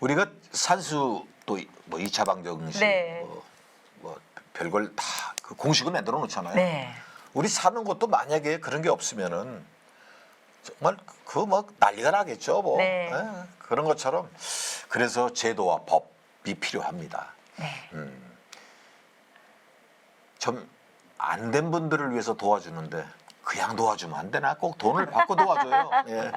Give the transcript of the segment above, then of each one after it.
우리가 산수 또 뭐 2차 방정식 네. 뭐 별걸 다 그 공식을 만들어 놓잖아요. 네. 우리 사는 것도 만약에 그런 게 없으면은 정말 그 뭐 난리가 나겠죠. 뭐 네. 예, 그런 것처럼 그래서 제도와 법이 필요합니다. 네. 좀 안 된 분들을 위해서 도와주는데 그냥 도와주면 안 되나? 꼭 돈을 받고 도와줘요. 예.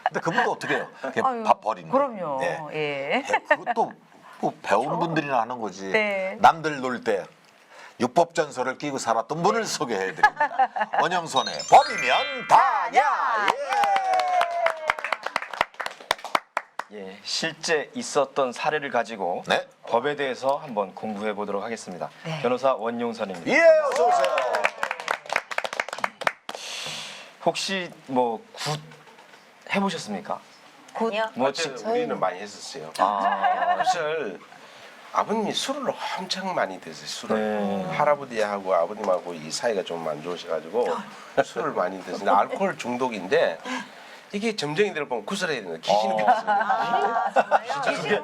근데 그분도 어떻게 해요? 그냥 아유, 밥 버리는. 그럼요. 예. 예. 그것도 뭐 배운 분들이나 하는 거지. 네. 남들 놀 때 육법전서를 끼고 살았던 분을 소개해드립니다. 원영선의 법이면 다냐. 예, 실제 있었던 사례를 가지고 네. 법에 대해서 한번 공부해 보도록 하겠습니다. 네. 변호사 원용선입니다. 예, 어서 오세요. 혹시 뭐 굿 해보셨습니까? 아니요. 뭐 우리는 많이 했었어요. 아, 사실 아버님이 술을 엄청 많이 드세요. 술을 네. 할아버지하고 아버님하고 이 사이가 좀 안 좋으셔가지고 술을 많이 드시는데 알코올 중독인데 이게 점쟁이들 보면 구슬해야 되는 귀신이 붙어서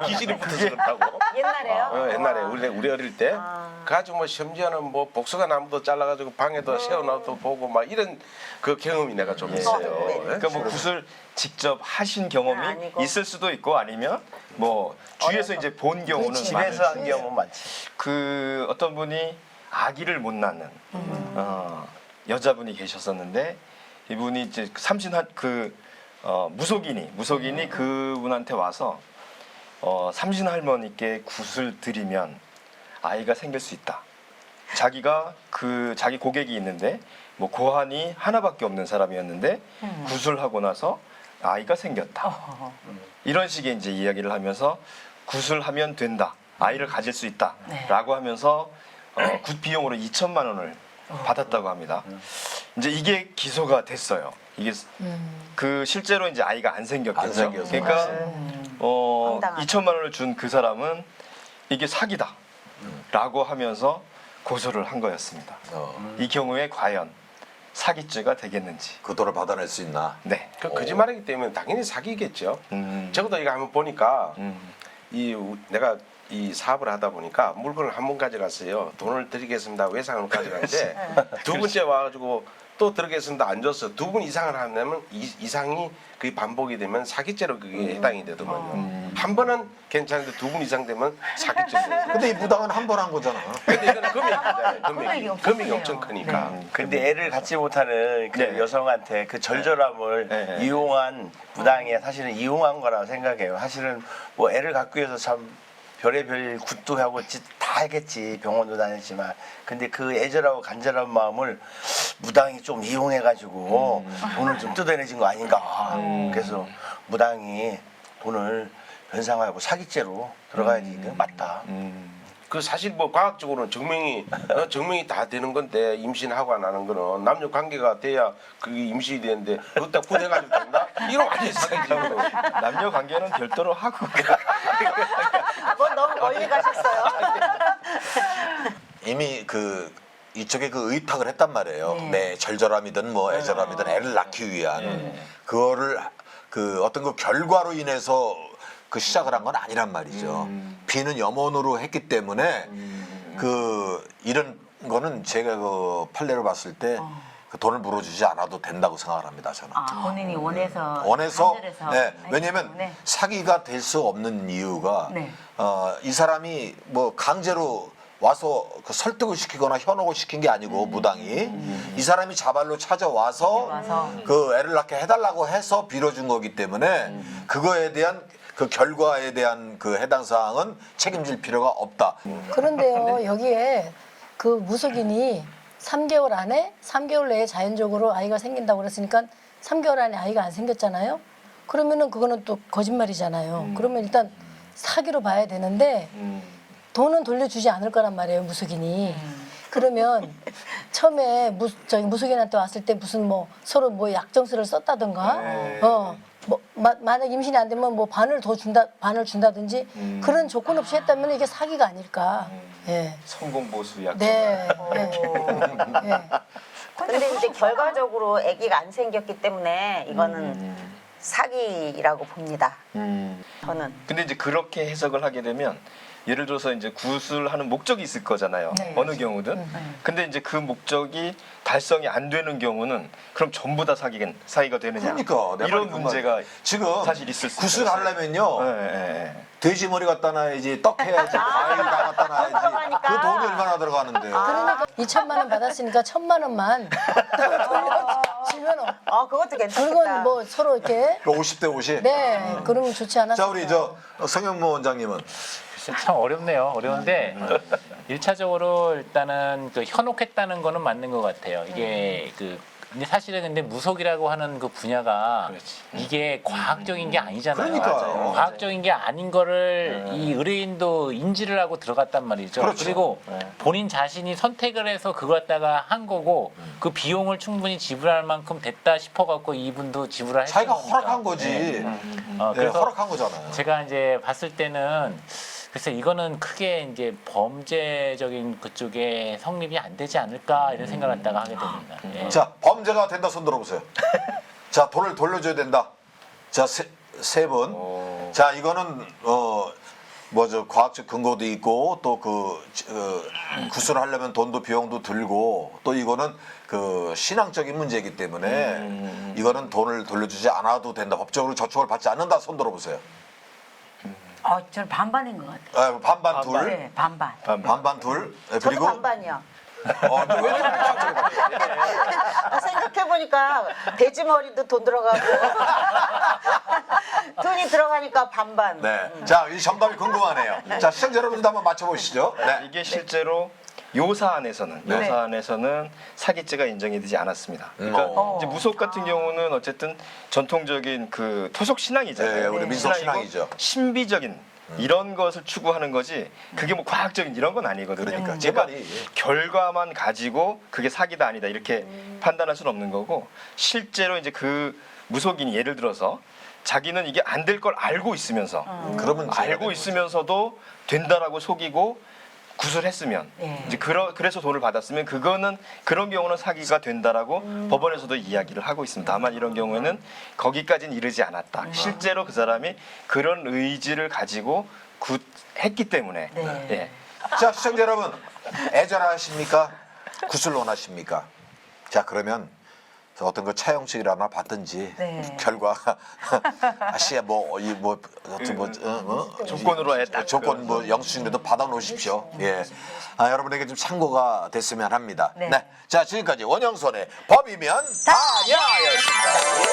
귀신이 붙어서 그렇다고. 옛날에요? 옛날에 우리 어릴 때 가지고 뭐 심지어는 뭐 복숭아 나무도 잘라가지고 방에도 세워놔도 보고 막 이런 그 경험이 내가 좀 있어요. 예? 그러니까 뭐 굿을 직접 하신 경험이 아니고. 있을 수도 있고 아니면 뭐 주위에서 이제 본 경우는 집에서 한 많은데 경우는 많지. 그 어떤 분이 아기를 못 낳는 여자분이 계셨었는데 이분이 이제 삼신한 무속인이 그분한테 와서 삼신 할머니께 굿을 드리면 아이가 생길 수 있다. 자기가 자기 고객이 있는데 뭐 고환이 하나밖에 없는 사람이었는데 굿을 하고 나서 아이가 생겼다. 이런 식의 이제 이야기를 하면서 굿을 하면 된다. 아이를 가질 수 있다. 네. 라고 하면서 굿 비용으로 2천만 원을 받았다고 합니다. 이제 이게 기소가 됐어요. 이게 그 실제로 이제 아이가 안 생겼겠죠. 안 생겨서. 그러니까 황당하다. 2천만 원을 준 그 사람은 이게 사기다라고 하면서 고소를 한 거였습니다. 이 경우에 과연 사기죄가 되겠는지. 그 돈을 받아낼 수 있나? 네. 그 거짓말이기 때문에 당연히 사기겠죠. 음. 적어도 이거 한번 보니까 음. 내가 이 사업을 하다 보니까 물건을 한 번 가져갔어요. 돈을 드리겠습니다. 외상을 가져갔는데 두 번째 와가지고 또 드리겠습니다. 안 줬어. 두 번 이상을 하면 이상이 그게 반복이 되면 사기죄로 그게 해당이 되더만요. 한 번은 괜찮은데 두 번 이상 되면 사기죄 돼요. 근데 이 무당은 한 번 한 거잖아. 근데 이거는 금액이 금액이 금액이 엄청나요. 엄청 크니까. 근데 애를 갖지 못하는 그 네. 여성한테 그 절절함을 네. 이용한 무당이 사실은 이용한 거라고 생각해요. 사실은 뭐 애를 갖기 위해서 참 별의별 굿도 하고 다 하겠지. 병원도 다녔지만. 근데 그 애절하고 간절한 마음을 무당이 좀 이용해가지고 돈을 좀 뜯어내진 거 아닌가. 그래서 무당이 돈을 변상하고 사기죄로 들어가야지. 이게 맞다. 그 사실 뭐 과학적으로는 증명이 다 되는 건데 임신하고 안 하는 거는 남녀 관계가 돼야 그게 임신이 되는데 그것다 구해가지고 된다? 이런 완전 사기죠. 남녀 관계는 별도로 하고. 뭐 너무 멀리 가셨어요. 이미 이쪽에 그 의탁을 했단 말이에요. 내 절절함이든 뭐 애절함이든 애를 낳기 위한 그거를 어떤 그 결과로 인해서 그 시작을 한 건 아니란 말이죠. 비는 염원으로 했기 때문에 이런 거는 제가 그 판례를 봤을 때 그 돈을 물어주지 않아도 된다고 생각을 합니다. 저는. 본인이 원해서 원해서 네, 간절해서 왜냐하면 했기 때문에. 사기가 될 수 없는 이유가 네. 이 사람이 뭐 강제로 와서 그 설득을 시키거나 현혹을 시킨 게 아니고 무당이 이 사람이 자발로 찾아와서 그 애를 낳게 해달라고 해서 빌어준 거기 때문에 그거에 대한 그 결과에 대한 그 해당 사항은 책임질 필요가 없다. 그런데요, 여기에 그 무속인이 3개월 안에, 3개월 내에 자연적으로 아이가 생긴다고 그랬으니까 3개월 안에 아이가 안 생겼잖아요? 그러면은 그거는 또 거짓말이잖아요. 그러면 일단 사기로 봐야 되는데 돈은 돌려주지 않을 거란 말이에요, 무속인이. 그러면 처음에 무속인한테 왔을 때 무슨 뭐 서로 뭐 약정서를 썼다든가, 만약 임신이 안 되면 뭐 반을 준다든지 그런 조건 없이 했다면 이게 사기가 아닐까. 예. 성공 보수 약속. 네. 예. 근데 이제 결과적으로 아기가 안 생겼기 때문에 이거는 사기라고 봅니다. 저는. 근데 이제 그렇게 해석을 하게 되면 예를 들어서 이제 구술하는 목적이 있을 거잖아요. 네. 어느 경우든. 근데 이제 그 목적이 달성이 안 되는 경우는 그럼 전부 다 사기가 되느냐? 그러니까 내 이런 말이 그 문제가 말이야. 지금 사실 있을 수 구슬하려면요. 네. 돼지 머리 갖다 놔야지, 떡 해야지, 과일 다 갖다 놔야지. 들어가니까. 그 돈이 얼마나 들어가는데요. 그러니까 2천만 원 받았으니까 1,000만 원만 돌려주면 그것도 괜찮겠다. 그건 뭐 서로 이렇게 50대 50. 네 그러면 좋지 않았을까. 자, 우리 저 성현모 원장님은 글쎄, 참 어렵네요. 어려운데 일차적으로 일단은 그 현혹했다는 거는 맞는 것 같아요. 이게 근데 사실은 근데 무속이라고 하는 그 분야가 이게 과학적인 게 아니잖아요. 그러니까요. 맞아요. 과학적인 게 아닌 거를 이 의뢰인도 인지를 하고 들어갔단 말이죠. 그렇죠. 리고 본인 자신이 선택을 해서 그걸 갖다가 한 거고 그 비용을 충분히 지불할 만큼 됐다 싶어갖고 이분도 지불을 했던 자기가 거니까. 허락한 거지. 네, 그래서 허락한 거잖아요. 제가 이제 봤을 때는 글쎄 이거는 크게 이제 범죄적인 그쪽에 성립이 안 되지 않을까 이런 생각을 갖다가 하게 됩니다. 예. 자, 범죄가 된다 손 들어보세요. 자, 돈을 돌려줘야 된다. 자, 세 분. 자, 이거는 뭐죠 과학적 근거도 있고 또 구술을 하려면 돈도 비용도 들고 또 이거는 그 신앙적인 문제이기 때문에 이거는 돈을 돌려주지 않아도 된다. 법적으로 저촉을 받지 않는다. 손 들어보세요. 저는 반반인 것 같아요. 반반 둘. 네, 반반. 반반 둘. 네, 저도 그리고 반반이요. 근데 왜 이렇게 갑자기 생각해보니까 돼지 머리도 돈 들어가고 돈이 들어가니까 반반. 네. 자, 이 정답이 궁금하네요. 자, 시청자 여러분들도 한번 맞춰보시죠. 네. 이게 실제로 요사안에서는 네. 요사안에서는 사기죄가 인정이 되지 않았습니다. 그러니까 이제 무속 같은 경우는 어쨌든 전통적인 그 토속 신앙이잖아요. 네, 우리 민속 신앙이고 신앙이죠. 신비적인 이런 것을 추구하는 거지 그게 뭐 과학적인 이런 건 아니거든요. 그러니까 제 말이. 결과만 가지고 그게 사기다 아니다 이렇게 판단할 수는 없는 거고 실제로 이제 그 무속인이 예를 들어서 자기는 이게 안 될 걸 알고 있으면서 그러면 알고 있으면서도 된다라고 속이고 구술했으면 네. 이제 그래서 돈을 받았으면 그거는 그런 경우는 사기가 된다라고 법원에서도 이야기를 하고 있습니다. 다만 이런 경우에는 거기까지는 이르지 않았다. 실제로 그 사람이 그런 의지를 가지고 했기 때문에 네. 예. 자, 시청자 여러분, 애절하십니까? 구슬 원하십니까? 자, 그러면 어떤 거 차용식이라나 받든지 네. 결과가 아시아 조건으로 해, 딱 조건 뭐 영수증이라도 받아 놓으십시오. 예. 여러분에게 좀 참고가 됐으면 합니다. 네. 네. 자, 지금까지 원영선의 법이면 다야였습니다.